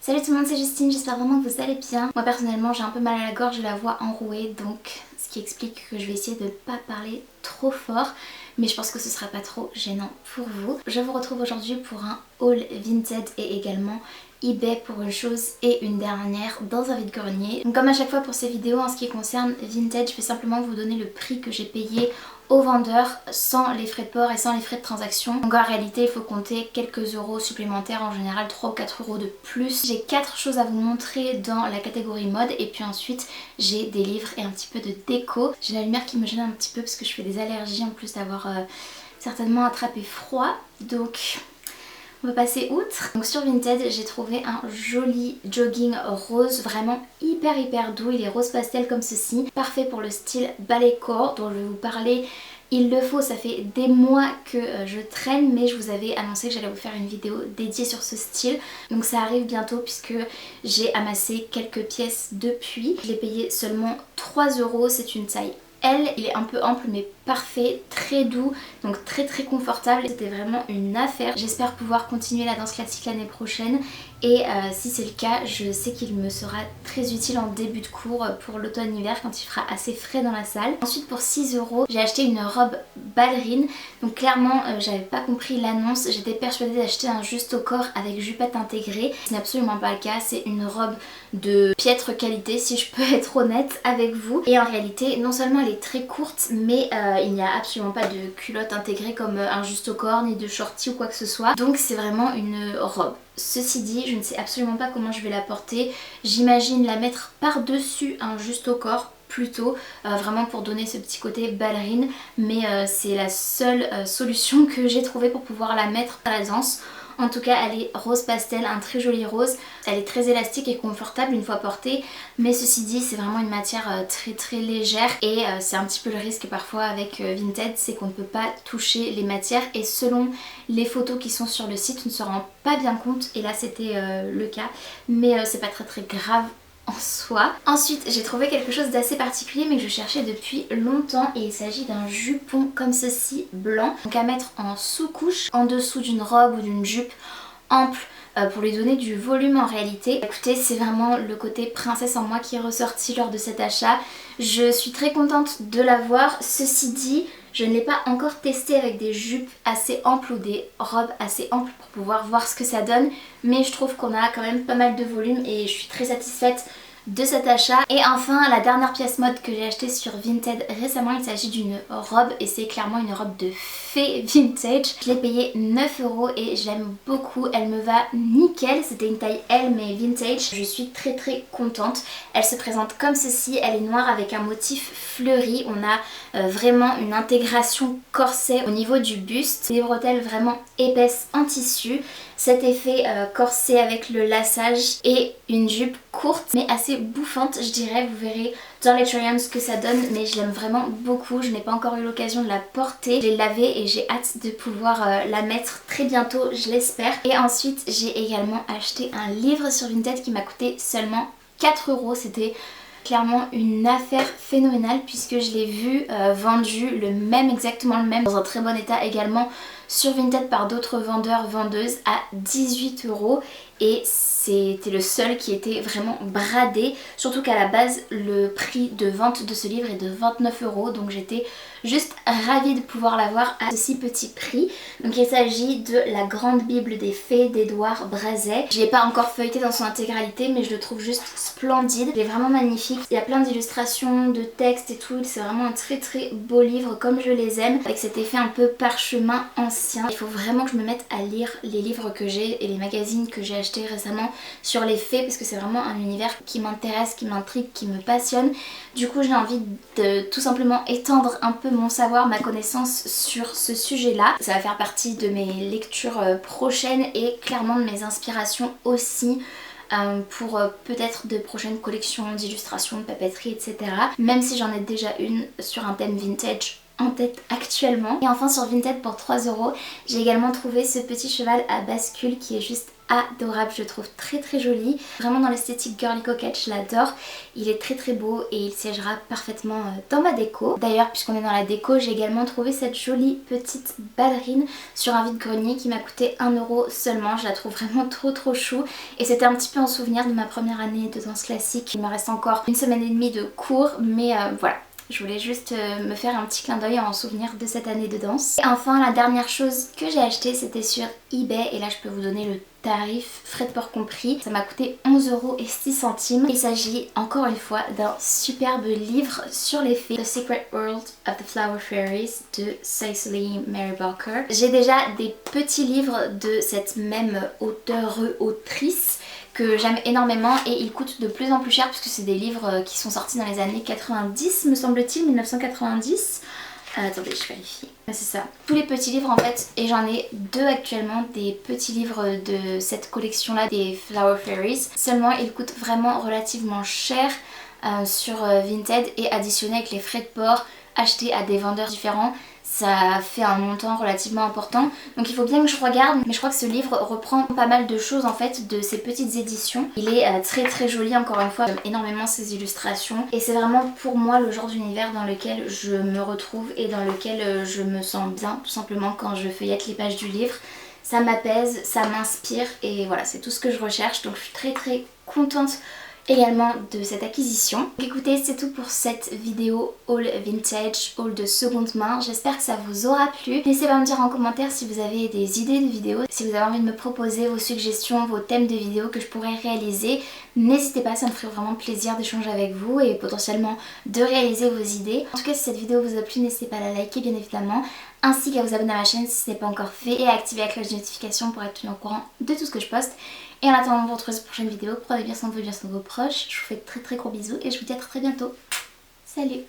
Salut tout le monde, c'est Justine, j'espère vraiment que vous allez bien. Moi personnellement j'ai un peu mal à la gorge, j'ai la voix enrouée, donc ce qui explique que je vais essayer de ne pas parler trop fort, mais je pense que ce sera pas trop gênant pour vous. Je vous retrouve aujourd'hui pour un haul Vinted et également eBay pour une chose et une dernière dans un vide-grenier. Donc comme à chaque fois pour ces vidéos en ce qui concerne Vinted, je vais simplement vous donner le prix que j'ai payé au vendeur sans les frais de port et sans les frais de transaction. Donc en réalité il faut compter quelques euros supplémentaires, en général 3 ou 4 euros de plus. J'ai 4 choses à vous montrer dans la catégorie mode et puis ensuite j'ai des livres et un petit peu de déco. J'ai la lumière qui me gêne un petit peu parce que je fais des allergies en plus d'avoir certainement attrapé froid, donc on va passer outre. Donc sur Vinted j'ai trouvé un joli jogging rose, vraiment hyper doux, il est rose pastel comme ceci, parfait pour le style ballet corps dont je vais vous parler. Il le faut, ça fait des mois que je traîne, mais je vous avais annoncé que j'allais vous faire une vidéo dédiée sur ce style. Donc ça arrive bientôt puisque j'ai amassé quelques pièces depuis. Je l'ai payé seulement 3 euros, c'est une taille L, il est un peu ample mais parfait, très doux, donc très confortable. C'était vraiment une affaire. J'espère pouvoir continuer la danse classique l'année prochaine et si c'est le cas, je sais qu'il me sera très utile en début de cours pour l'automne-hiver quand il fera assez frais dans la salle. Ensuite pour 6 euros, j'ai acheté une robe ballerine. Donc clairement j'avais pas compris l'annonce, j'étais persuadée d'acheter un juste au corps avec jupette intégrée. Ce n'est absolument pas le cas, c'est une robe de piètre qualité si je peux être honnête avec vous. Et en réalité non seulement elle est très courte mais il n'y a absolument pas de culotte intégrée comme un juste au corps ni de shorty ou quoi que ce soit. Donc c'est vraiment une robe. Ceci dit, je ne sais absolument pas comment je vais la porter. J'imagine la mettre par-dessus un juste au corps plutôt, vraiment pour donner ce petit côté ballerine, mais c'est la seule solution que j'ai trouvée pour pouvoir la mettre à la danse. En tout cas elle est rose pastel, un très joli rose, elle est très élastique et confortable une fois portée, mais ceci dit c'est vraiment une matière très légère et c'est un petit peu le risque parfois avec Vinted, c'est qu'on ne peut pas toucher les matières et selon les photos qui sont sur le site on ne se rend pas bien compte, et là c'était le cas, mais c'est pas très grave en soi. Ensuite j'ai trouvé quelque chose d'assez particulier mais que je cherchais depuis longtemps et il s'agit d'un jupon comme ceci blanc, donc à mettre en sous-couche en dessous d'une robe ou d'une jupe ample pour lui donner du volume en réalité. Écoutez, c'est vraiment le côté princesse en moi qui est ressorti lors de cet achat. Je suis très contente de l'avoir. Ceci dit, je ne l'ai pas encore testé avec des jupes assez amples ou des robes assez amples pour pouvoir voir ce que ça donne, mais je trouve qu'on a quand même pas mal de volume et je suis très satisfaite de cet achat. Et enfin la dernière pièce mode que j'ai achetée sur Vinted récemment, il s'agit d'une robe et c'est clairement une robe de fée vintage. Je l'ai payée 9 euros et je l'aime beaucoup, elle me va nickel, c'était une taille L mais vintage. Je suis très contente. Elle se présente comme ceci, elle est noire avec un motif fleuri, on a vraiment une intégration corset au niveau du buste, des bretelles vraiment épaisses en tissu, cet effet corset avec le laçage et une jupe courte mais assez bouffante je dirais. Vous verrez dans les try-ons ce que ça donne, mais je l'aime vraiment beaucoup. Je n'ai pas encore eu l'occasion de la porter, je l'ai lavée et j'ai hâte de pouvoir la mettre très bientôt, je l'espère. Et ensuite j'ai également acheté un livre sur Vinted qui m'a coûté seulement 4 euros. C'était clairement une affaire phénoménale puisque je l'ai vu vendu exactement le même dans un très bon état également sur Vinted par d'autres vendeurs vendeuses à 18 euros et c'était le seul qui était vraiment bradé, surtout qu'à la base le prix de vente de ce livre est de 29 euros, donc j'étais juste ravie de pouvoir l'avoir à ce si petit prix. Donc il s'agit de la grande bible des fées d'Édouard Brazet. Je l'ai pas encore feuilleté dans son intégralité mais je le trouve juste splendide, il est vraiment magnifique, il y a plein d'illustrations, de textes et tout, c'est vraiment un très beau livre comme je les aime, avec cet effet un peu parchemin ancien. Il faut vraiment que je me mette à lire les livres que j'ai et les magazines que j'ai achetés récemment sur les fées parce que c'est vraiment un univers qui m'intéresse, qui m'intrigue, qui me passionne. Du coup j'ai envie de tout simplement étendre un peu mon savoir, ma connaissance sur ce sujet là. Ça va faire partie de mes lectures prochaines et clairement de mes inspirations aussi pour peut-être de prochaines collections d'illustrations, de papeterie, etc. Même si j'en ai déjà une sur un thème vintage en tête actuellement. Et enfin sur Vinted pour 3 €, j'ai également trouvé ce petit cheval à bascule qui est juste adorable, je trouve très joli. Vraiment dans l'esthétique girly coquette, je l'adore. Il est très beau et il siégera parfaitement dans ma déco. D'ailleurs, puisqu'on est dans la déco, j'ai également trouvé cette jolie petite ballerine sur un vide-grenier qui m'a coûté 1 € seulement. Je la trouve vraiment trop chou et c'était un petit peu en souvenir de ma première année de danse classique. Il me reste encore une semaine et demie de cours, mais voilà. Je voulais juste me faire un petit clin d'œil en souvenir de cette année de danse. Et enfin, la dernière chose que j'ai acheté, c'était sur eBay. Et là, je peux vous donner le tarif, frais de port compris. Ça m'a coûté 11,06 €. Il s'agit encore une fois d'un superbe livre sur les fées, The Secret World of the Flower Fairies de Cicely Mary Barker. J'ai déjà des petits livres de cette même autrice que j'aime énormément et ils coûtent de plus en plus cher puisque c'est des livres qui sont sortis dans les années 90 me semble-t-il, 1990. Attendez, je vérifie. C'est ça. Tous les petits livres en fait, et j'en ai 2 actuellement, des petits livres de cette collection là des Flower Fairies. Seulement ils coûtent vraiment relativement cher sur Vinted et additionné avec les frais de port achetés à des vendeurs différents, ça fait un montant relativement important. Donc il faut bien que je regarde, mais je crois que ce livre reprend pas mal de choses en fait de ces petites éditions. Il est très joli encore une fois, j'aime énormément ses illustrations et c'est vraiment pour moi le genre d'univers dans lequel je me retrouve et dans lequel je me sens bien tout simplement quand je feuillette les pages du livre. Ça m'apaise, ça m'inspire et voilà, c'est tout ce que je recherche, donc je suis très contente également de cette acquisition. Donc écoutez, c'est tout pour cette vidéo haul vintage, haul de seconde main. J'espère que ça vous aura plu. N'hésitez pas à me dire en commentaire si vous avez des idées de vidéos, si vous avez envie de me proposer vos suggestions, vos thèmes de vidéos que je pourrais réaliser. N'hésitez pas, ça me ferait vraiment plaisir d'échanger avec vous et potentiellement de réaliser vos idées. En tout cas, si cette vidéo vous a plu, n'hésitez pas à la liker bien évidemment, ainsi qu'à vous abonner à ma chaîne si ce n'est pas encore fait et à activer la cloche de notification pour être tenu au courant de tout ce que je poste. Et en attendant de vous retrouver pour une prochaine vidéo, prenez bien soin de vous et bien soin de vos proches. Je vous fais très gros bisous et je vous dis à très bientôt. Salut!